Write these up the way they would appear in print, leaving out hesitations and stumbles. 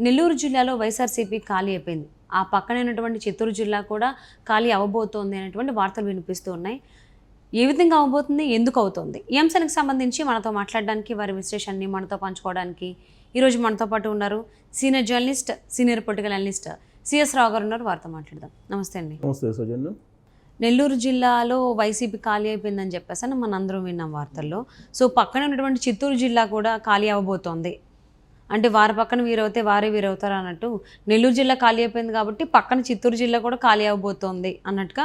నెల్లూరు జిల్లాలో వైఎస్ఆర్సీపీ ఖాళీ అయిపోయింది. ఆ పక్కనైనటువంటి చిత్తూరు జిల్లా కూడా ఖాళీ అవ్వబోతోంది అనేటువంటి వార్తలు వినిపిస్తూ ఉన్నాయి. ఏ విధంగా అవ్వబోతుంది, ఎందుకు అవుతుంది, ఈ అంశానికి సంబంధించి మనతో మాట్లాడడానికి, వారి విశ్లేషణని మనతో పంచుకోవడానికి ఈరోజు మనతో పాటు ఉన్నారు senior journalist, senior political analyst CS Rao గారు ఉన్నారు. వారితో మాట్లాడదాం. నమస్తే అండి. నమస్తే సౌజన్య. నెల్లూరు జిల్లాలో వైసీపీ ఖాళీ అయిపోయిందని చెప్పేసి అని మన అందరం విన్నాం వార్తల్లో. సో పక్కన ఉన్నటువంటి చిత్తూరు జిల్లా కూడా ఖాళీ అవ్వబోతోంది. అంటే వారి పక్కన వీరవుతే వారే వీరవుతారు అన్నట్టు నెల్లూరు జిల్లా ఖాళీ అయిపోయింది కాబట్టి పక్కన చిత్తూరు జిల్లా కూడా ఖాళీ అవ్వబోతోంది అన్నట్టుగా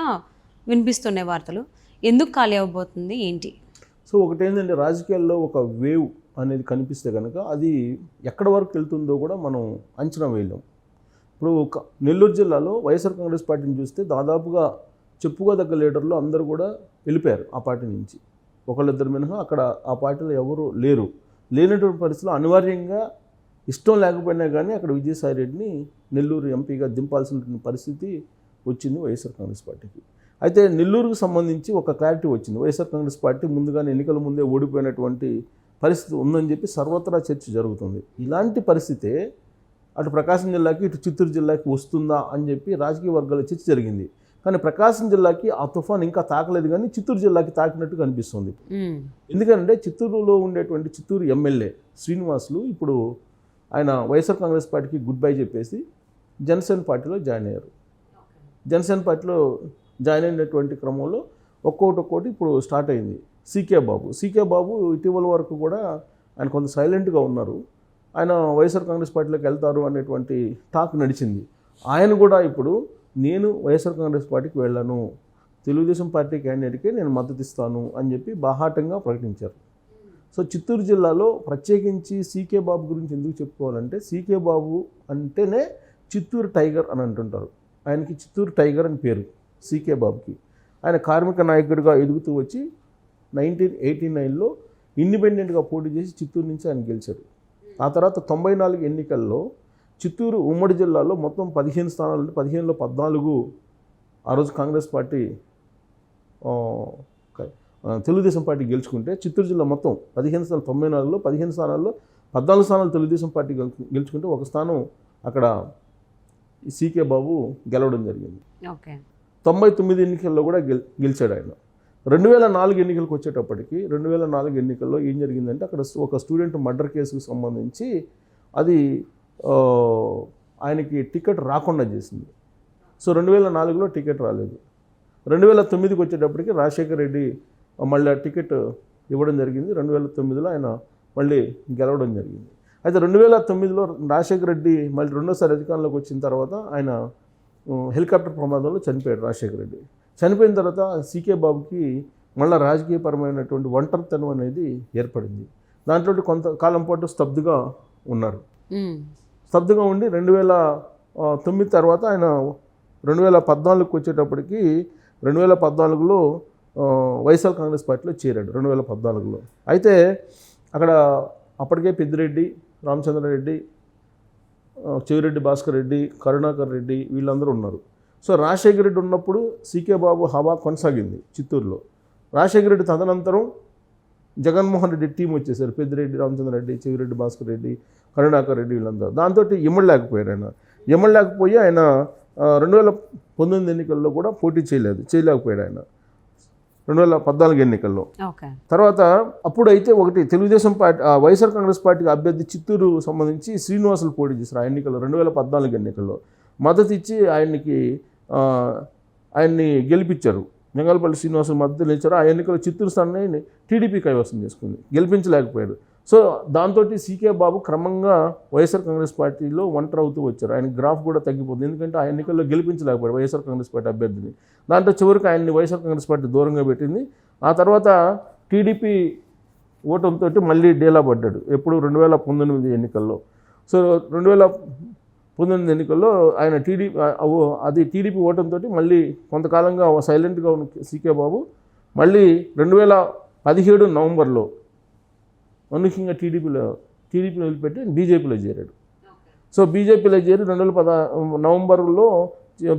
వినిపిస్తున్నాయి వార్తలు. ఎందుకు ఖాళీ అవ్వబోతుంది, ఏంటి? సో ఒకటేంటంటే, రాజకీయాల్లో ఒక వేవ్ అనేది కనిపిస్తే కనుక అది ఎక్కడి వరకు వెళ్తుందో కూడా మనం అంచనా వేయలేం. ఇప్పుడు నెల్లూరు జిల్లాలో వైఎస్ఆర్ కాంగ్రెస్ పార్టీని చూస్తే దాదాపుగా చెప్పుకోదగ్గ లీడర్లు అందరూ కూడా వెళ్ళిపోయారు ఆ పార్టీ నుంచి. ఒకళ్ళిద్దరు మినహా అక్కడ ఆ పార్టీలో ఎవరు లేరు. లేనటువంటి పరిస్థితుల్లో అనివార్యంగా ఇష్టం లేకపోయినా కానీ అక్కడ విజయసాయి రెడ్డిని నెల్లూరు ఎంపీగా దింపాల్సిన పరిస్థితి వచ్చింది వైఎస్ఆర్ కాంగ్రెస్ పార్టీకి. అయితే నెల్లూరుకు సంబంధించి ఒక క్లారిటీ వచ్చింది. వైఎస్ఆర్ కాంగ్రెస్ పార్టీ ముందుగానే ఎన్నికల ముందే ఓడిపోయినటువంటి పరిస్థితి ఉందని చెప్పి సర్వత్రా చర్చ జరుగుతుంది. ఇలాంటి పరిస్థితే అటు ప్రకాశం జిల్లాకి ఇటు చిత్తూరు జిల్లాకి వస్తుందా అని చెప్పి రాజకీయ వర్గాల చర్చ జరిగింది. కానీ ప్రకాశం జిల్లాకి ఆ తుఫాన్ ఇంకా తాకలేదు, కానీ చిత్తూరు జిల్లాకి తాకినట్టు కనిపిస్తుంది. ఎందుకంటే చిత్తూరులో ఉండేటువంటి చిత్తూరు ఎమ్మెల్యే శ్రీనివాసులు ఇప్పుడు ఆయన వైఎస్ఆర్ కాంగ్రెస్ పార్టీకి గుడ్ బై చెప్పేసి జనసేన పార్టీలో జాయిన్ అయ్యారు. జనసేన పార్టీలో జాయిన్ అయినటువంటి క్రమంలో ఒక్కొక్కటి ఇప్పుడు స్టార్ట్ అయింది. సీకే బాబు ఇటీవల వరకు కూడా ఆయన కొంత సైలెంట్గా ఉన్నారు. ఆయన వైఎస్ఆర్ కాంగ్రెస్ పార్టీలోకి వెళ్తారు అనేటువంటి టాక్ నడిచింది. ఆయన కూడా ఇప్పుడు నేను వైఎస్ఆర్ కాంగ్రెస్ పార్టీకి వెళ్ళను, తెలుగుదేశం పార్టీ క్యాండిడేట్కే నేను మద్దతు ఇస్తాను అని చెప్పి బాహాటంగా ప్రకటించారు. సో చిత్తూరు జిల్లాలో ప్రత్యేకించి సీకే బాబు గురించి ఎందుకు చెప్పుకోవాలంటే, సీకే బాబు అంటేనే చిత్తూరు టైగర్ అని అంటుంటారు. ఆయనకి చిత్తూరు టైగర్ అని పేరు సీకే బాబుకి. ఆయన కార్మిక నాయకుడిగా ఎదుగుతూ వచ్చి 1989లో ఇండిపెండెంట్గా పోటీ చేసి చిత్తూరు నుంచి ఆయన గెలిచారు. ఆ తర్వాత 94 ఎన్నికల్లో చిత్తూరు ఉమ్మడి జిల్లాలో మొత్తం 15 స్థానాలు ఉంటే 15లో 14 ఆ రోజు కాంగ్రెస్ పార్టీ తెలుగుదేశం పార్టీ గెలుచుకుంటే, చిత్తూరు జిల్లా మొత్తం 15 స్థానాలు 94లో 15 స్థానాల్లో 14 స్థానాలు తెలుగుదేశం పార్టీ గెలుచుకుంటే ఒక స్థానం అక్కడ సీకే బాబు గెలవడం జరిగింది. 99 ఎన్నికల్లో కూడా గెలిచాడు ఆయన. 2004 ఎన్నికలకు వచ్చేటప్పటికి 2004 ఎన్నికల్లో ఏం జరిగిందంటే, అక్కడ ఒక స్టూడెంట్ మర్డర్ కేసుకు సంబంధించి అది ఆయనకి టికెట్ రాకుండా చేసింది. సో 2004లో టికెట్ రాలేదు. 2009కి వచ్చేటప్పటికి రాజశేఖర్ రెడ్డి మళ్ళీ టికెట్ ఇవ్వడం జరిగింది. 2009లో ఆయన మళ్ళీ గెలవడం జరిగింది. అయితే 2009లో రాజశేఖర్ రెడ్డి మళ్ళీ రెండోసారి అధికారంలోకి వచ్చిన తర్వాత ఆయన హెలికాప్టర్ ప్రమాదంలో చనిపోయాడు. రాజశేఖర్ రెడ్డి చనిపోయిన తర్వాత సీకే బాబుకి మళ్ళీ రాజకీయపరమైనటువంటి ఒంటరితనం అనేది ఏర్పడింది. దాంట్లో కొంతకాలం పాటు స్తబ్దుగా ఉన్నారు. స్తబ్దుగా ఉండి 2009 తర్వాత ఆయన 2014కి వచ్చేటప్పటికి 2014లో వైఎస్ఆర్ కాంగ్రెస్ పార్టీలో చేరాడు 2014లో. అయితే అక్కడ అప్పటికే పెద్దిరెడ్డి, రామచంద్రారెడ్డి, చెవిరెడ్డి భాస్కర్ రెడ్డి, కరుణాకర్ రెడ్డి వీళ్ళందరూ ఉన్నారు. సో రాజశేఖర రెడ్డి ఉన్నప్పుడు సీకే బాబు హవా కొనసాగింది చిత్తూరులో. రాజశేఖర రెడ్డి తదనంతరం జగన్మోహన్ రెడ్డి టీం వచ్చేసారు. పెద్దిరెడ్డి, రామచంద్రారెడ్డి, చెవిరెడ్డి భాస్కర్ రెడ్డి, కరుణాకర్ రెడ్డి వీళ్ళందరూ. దాంతో ఇమ్మడలేకపోయి ఆయన 2019 ఎన్నికల్లో కూడా పోటీ చేయలేకపోయాడు ఆయన 2014 ఎన్నికల్లో. తర్వాత అప్పుడైతే ఒకటి తెలుగుదేశం పార్టీ వైఎస్ఆర్ కాంగ్రెస్ పార్టీకి అభ్యర్థి చిత్తూరు సంబంధించి శ్రీనివాసులు పోటీ చేశారు ఆ ఎన్నికల్లో. 2014 ఎన్నికల్లో మద్దతు ఇచ్చి ఆయన్ని గెలిపించారు. జంగాలపల్లి శ్రీనివాసులు మద్దతు నిలిచారు. ఆ ఎన్నికల్లో చిత్తూరు స్థానాన్ని టీడీపీ కైవసం చేసుకుంది, గెలిపించలేకపోయాడు. సో దాంతో సీకే బాబు క్రమంగా వైఎస్ఆర్ కాంగ్రెస్ పార్టీలో ఒంటరి అవుతూ వచ్చారు. ఆయన గ్రాఫ్ కూడా తగ్గిపోతుంది, ఎందుకంటే ఆ ఎన్నికల్లో గెలిపించలేకపోయాడు వైఎస్ఆర్ కాంగ్రెస్ పార్టీ అభ్యర్థిని. దాంట్లో చివరికి ఆయన్ని వైఎస్ఆర్ కాంగ్రెస్ పార్టీ దూరంగా పెట్టింది. ఆ తర్వాత టీడీపీ ఓటంతో మళ్ళీ డేలా పడ్డాడు. ఎప్పుడు 2019 ఎన్నికల్లో. సో 2019 ఎన్నికల్లో ఆయన టీడీపీ ఓటంతో మళ్ళీ కొంతకాలంగా సైలెంట్గా ఉన్న సీకే బాబు మళ్ళీ 2017 నవంబర్లో అనూహ్యంగా టీడీపీలో వదిలిపెట్టి బీజేపీలో చేరాడు. సో బీజేపీలో చేరి 2010 నవంబర్లో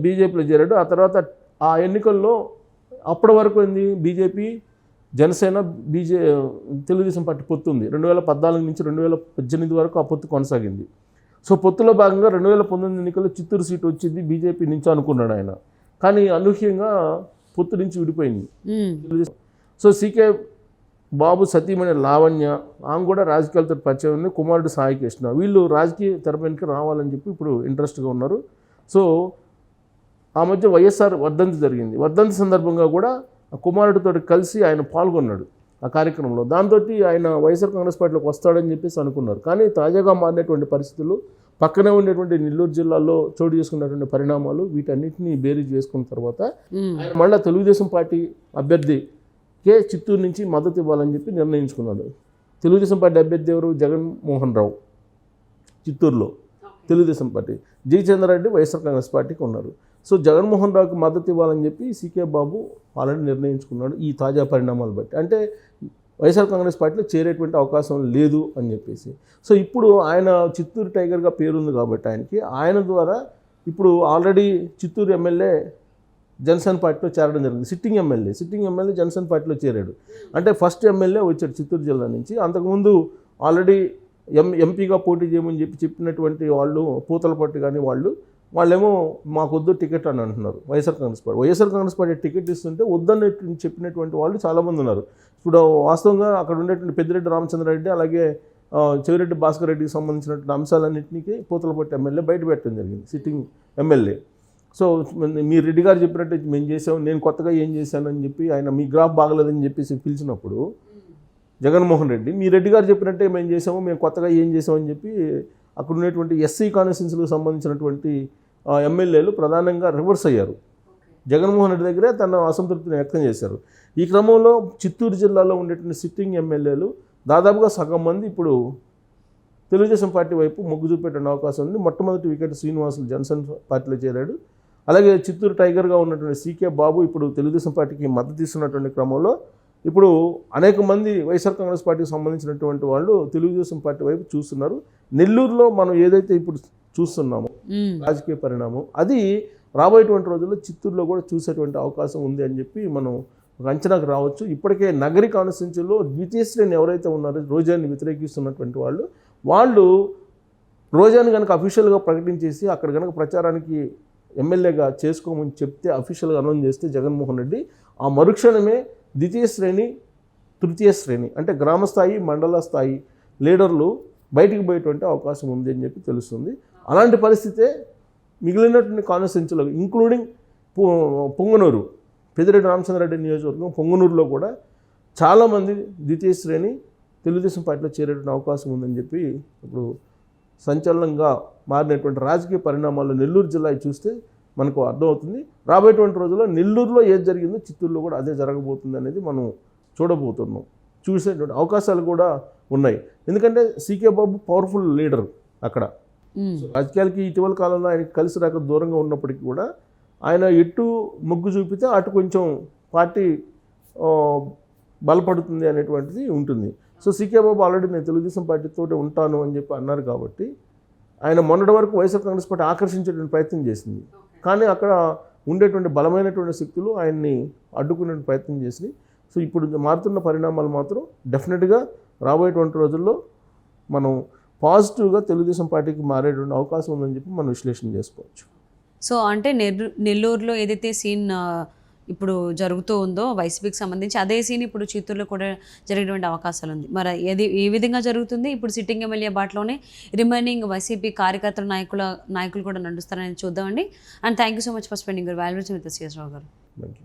బీజేపీలో చేరాడు. ఆ తర్వాత ఆ ఎన్నికల్లో అప్పటి వరకు బీజేపీ, జనసేన, తెలుగుదేశం పార్టీ పొత్తు ఉంది. 2014 నుంచి 2018 వరకు ఆ పొత్తు కొనసాగింది. సో పొత్తులో భాగంగా 2019 ఎన్నికల్లో చిత్తూరు సీటు వచ్చింది బీజేపీ నుంచి అనుకున్నాడు ఆయన, కానీ అనూహ్యంగా పొత్తు నుంచి విడిపోయింది. సో సీకే బాబు సతీమణి లావణ్య, ఆమె కూడా రాజకీయాలతో పరిచయం ఉంది, కుమారుడు సాయి కృష్ణ, వీళ్ళు రాజకీయ తెరపైనకి రావాలని చెప్పి ఇప్పుడు ఇంట్రెస్ట్గా ఉన్నారు. సో ఆ మధ్య వైఎస్ఆర్ వర్ధంతి జరిగింది. వర్ధంతి సందర్భంగా కూడా ఆ కుమారుడితో కలిసి ఆయన పాల్గొన్నాడు ఆ కార్యక్రమంలో. దాంతో ఆయన వైఎస్ఆర్ కాంగ్రెస్ పార్టీలోకి వస్తాడని చెప్పేసి అనుకున్నారు. కానీ తాజాగా మారినటువంటి పరిస్థితులు, పక్కనే ఉండేటువంటి నెల్లూరు జిల్లాలో చోటు చేసుకున్నటువంటి పరిణామాలు, వీటన్నిటిని బేరీజ్ చేసుకున్న తర్వాత ఆయన మళ్ళీ తెలుగుదేశం పార్టీ అభ్యర్థికే చిత్తూరు నుంచి మద్దతు ఇవ్వాలని చెప్పి నిర్ణయించుకున్నాడు. తెలుగుదేశం పార్టీ అభ్యర్థి ఎవరు? జగన్మోహన్ రావు చిత్తూరులో తెలుగుదేశం పార్టీ, జయచంద్రారెడ్డి వైఎస్ఆర్ కాంగ్రెస్ పార్టీకి ఉన్నారు. సో జగన్మోహన్ రావుకి మద్దతు ఇవ్వాలని చెప్పి సీకే బాబు ఆల్రెడీ నిర్ణయించుకున్నాడు ఈ తాజా పరిణామాలు బట్టి. అంటే వైఎస్ఆర్ కాంగ్రెస్ పార్టీలో చేరేటువంటి అవకాశం లేదు అని చెప్పేసి. సో ఇప్పుడు ఆయన చిత్తూరు టైగర్గా పేరుంది కాబట్టి ఆయన ద్వారా ఇప్పుడు ఆల్రెడీ చిత్తూరు ఎమ్మెల్యే జనసేన పార్టీలో చేరడం జరిగింది. సిట్టింగ్ ఎమ్మెల్యే జనసేన పార్టీలో చేరాడు. అంటే ఫస్ట్ ఎమ్మెల్యే వచ్చాడు చిత్తూరు జిల్లా నుంచి. అంతకుముందు ఆల్రెడీ ఎంపీగా పోటీ చేయమని చెప్పినటువంటి వాళ్ళు పూతలపట్టు కానీ వాళ్ళేమో మాకొద్దు టికెట్ అని అంటున్నారు వైఎస్ఆర్ కాంగ్రెస్ పార్టీ టికెట్ ఇస్తుంటే వద్దని చెప్పినటువంటి వాళ్ళు చాలామంది ఉన్నారు. ఇప్పుడు వాస్తవంగా అక్కడ ఉండేటువంటి పెద్దిరెడ్డి రామచంద్రారెడ్డి అలాగే చెవిరెడ్డి భాస్కర్ రెడ్డికి సంబంధించినటువంటి అంశాలన్నింటినీ పూతలపట్టు ఎమ్మెల్యే బయట పెట్టడం జరిగింది, సిట్టింగ్ ఎమ్మెల్యే. సో మీ రెడ్డి గారు చెప్పినట్టు మేము చేసాం, నేను కొత్తగా ఏం చేశానని చెప్పి ఆయన మీ గ్రాఫ్ బాగలేదని చెప్పేసి పిలిచినప్పుడు జగన్మోహన్ రెడ్డి మీ రెడ్డి గారు చెప్పినట్టే మేము చేసాము, మేము కొత్తగా ఏం చేసామని చెప్పి అక్కడ ఉన్నటువంటి ఎస్సీ కాన్స్టిట్యున్సీలకు సంబంధించినటువంటి ఎమ్మెల్యేలు ప్రధానంగా రివర్స్ అయ్యారు. జగన్మోహన్ రెడ్డి దగ్గరే తన అసంతృప్తిని వ్యక్తం చేశారు. ఈ క్రమంలో చిత్తూరు జిల్లాలో ఉండేటువంటి సిట్టింగ్ ఎమ్మెల్యేలు దాదాపుగా సగం మంది ఇప్పుడు తెలుగుదేశం పార్టీ వైపు మొగ్గు చూపెట్టే అవకాశం ఉంది. మొట్టమొదటి వికెట్ శ్రీనివాసులు జనసేన పార్టీలో చేరాడు. అలాగే చిత్తూరు టైగర్గా ఉన్నటువంటి సీకే బాబు ఇప్పుడు తెలుగుదేశం పార్టీకి మద్దతు ఇస్తున్నటువంటి క్రమంలో ఇప్పుడు అనేక మంది వైఎస్ఆర్ కాంగ్రెస్ పార్టీకి సంబంధించినటువంటి వాళ్ళు తెలుగుదేశం పార్టీ వైపు చూస్తున్నారు. నెల్లూరులో మనం ఏదైతే ఇప్పుడు చూస్తున్నామో రాజకీయ పరిణామం, అది రాబోయేటువంటి రోజుల్లో చిత్తూరులో కూడా చూసేటువంటి అవకాశం ఉంది అని చెప్పి మనం ఒక అంచనాకు రావచ్చు. ఇప్పటికే నగరి కాన్స్టిట్యున్సీలో ద్వితీయ శ్రేణి ఎవరైతే ఉన్నారో రోజాని వ్యతిరేకిస్తున్నటువంటి వాళ్ళు రోజాని కనుక అఫీషియల్గా ప్రకటించేసి అక్కడ కనుక ప్రచారానికి ఎమ్మెల్యేగా చేసుకోమని చెప్తే, అఫీషియల్గా అనౌన్స్ చేస్తే జగన్మోహన్ రెడ్డి ఆ మరుక్షణమే ద్వితీయ శ్రేణి, తృతీయ శ్రేణి అంటే గ్రామ స్థాయి, మండల స్థాయి లీడర్లు బయటికి పోయేటువంటి అవకాశం ఉంది అని చెప్పి తెలుస్తుంది. అలాంటి పరిస్థితే మిగిలినటువంటి కాన్స్టిట్యున్సీలో ఇంక్లూడింగ్ పొంగనూరు, పెద్దిరెడ్డి రామచంద్రారెడ్డి నియోజకవర్గం పొంగనూరులో కూడా చాలామంది ద్వితీయ శ్రేణి తెలుగుదేశం పార్టీలో చేరేటువంటి అవకాశం ఉందని చెప్పి ఇప్పుడు సంచలనంగా మారినటువంటి రాజకీయ పరిణామాల్లో నెల్లూరు జిల్లా చూస్తే మనకు అర్థమవుతుంది. రాబోయేటువంటి రోజుల్లో నెల్లూరులో ఏది జరిగిందో చిత్తూరులో కూడా అదే జరగబోతుంది అనేది మనం చూడబోతున్నాం. చూసేటువంటి అవకాశాలు కూడా ఉన్నాయి. ఎందుకంటే సీకే బాబు పవర్ఫుల్ లీడర్ అక్కడ. రాజకీయాలకి ఇటీవల కాలంలో ఆయనకి కలిసి రాక దూరంగా ఉన్నప్పటికీ కూడా ఆయన ఎటు మొగ్గు చూపితే అటు కొంచెం పార్టీ బలపడుతుంది అనేటువంటిది ఉంటుంది. సో సీకే బాబు ఆల్రెడీ నేను తెలుగుదేశం పార్టీతో ఉంటాను అని చెప్పి అన్నారు కాబట్టి ఆయన మొన్నటి వరకు వైఎస్ఆర్ కాంగ్రెస్ పార్టీ ఆకర్షించేటువంటి ప్రయత్నం చేసింది. కానీ అక్కడ ఉండేటువంటి బలమైనటువంటి శక్తులు ఆయన్ని అడ్డుకునే ప్రయత్నం చేసి, సో ఇప్పుడు మారుతున్న పరిణామాలు మాత్రం డెఫినెట్గా రాబోయేటువంటి రోజుల్లో మనం పాజిటివ్గా తెలుగుదేశం పార్టీకి మారేటువంటి అవకాశం ఉందని చెప్పి మనం విశ్లేషణ చేసుకోవచ్చు. సో అంటే నెల్లూరులో ఏదైతే సీన్ ఇప్పుడు జరుగుతూ ఉందో వైసీపీకి సంబంధించి, అదే సీన్ ఇప్పుడు చిత్తూరులో కూడా జరిగేటువంటి అవకాశాలు ఉంది. మరి ఏ విధంగా జరుగుతుంది? ఇప్పుడు సిట్టింగ్ ఎమ్మెల్యే బాటలోనే రిమైనింగ్ వైసీపీ కార్యకర్తల నాయకులు కూడా నడుస్తారని చూద్దామండి. And thank you so much for spending your valuable time with us, CS Rao గారు.